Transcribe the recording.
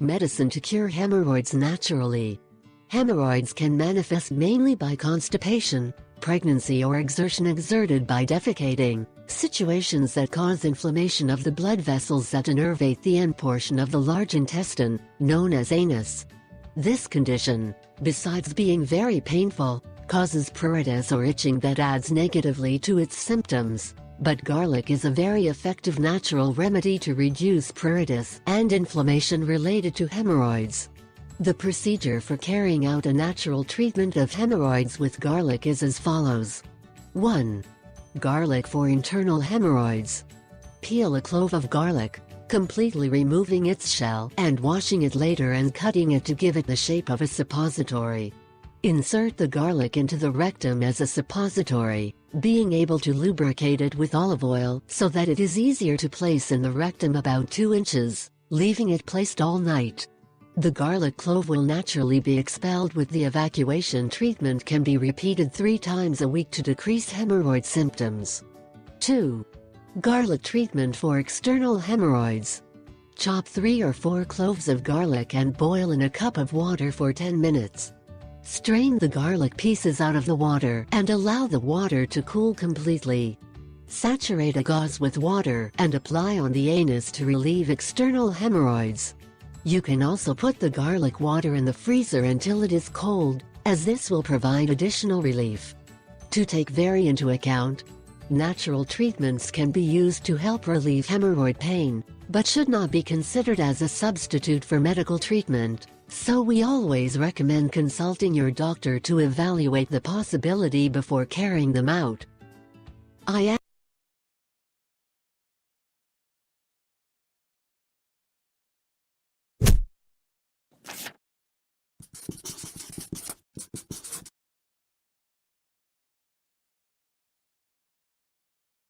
Medicine to cure hemorrhoids naturally. Hemorrhoids can manifest mainly by constipation, pregnancy or exertion exerted by defecating, situations that cause inflammation of the blood vessels that innervate the end portion of the large intestine, known as anus. This condition, besides being very painful, causes pruritus or itching that adds negatively to its symptoms. But garlic is a very effective natural remedy to reduce pruritus and inflammation related to hemorrhoids. The procedure for carrying out a natural treatment of hemorrhoids with garlic is as follows. 1. Garlic for internal hemorrhoids. Peel a clove of garlic, completely removing its shell and washing it later and cutting it to give it the shape of a suppository. Insert the garlic into the rectum as a suppository, being able to lubricate it with olive oil so that it is easier to place in the rectum about 2 inches, leaving it placed all night. The garlic clove will naturally be expelled. With the evacuation treatment can be repeated 3 times a week to decrease hemorrhoid symptoms. 2. Garlic treatment for external hemorrhoids. Chop 3 or 4 cloves of garlic and boil in a cup of water for 10 minutes. Strain the garlic pieces out of the water and allow the water to cool completely. Saturate a gauze with water and apply on the anus to relieve external hemorrhoids. You can also put the garlic water in the freezer until it is cold, as this will provide additional relief. To take very into account, natural treatments can be used to help relieve hemorrhoid pain, but should not be considered as a substitute for medical treatment. So we always recommend consulting your doctor to evaluate the possibility before carrying them out. I am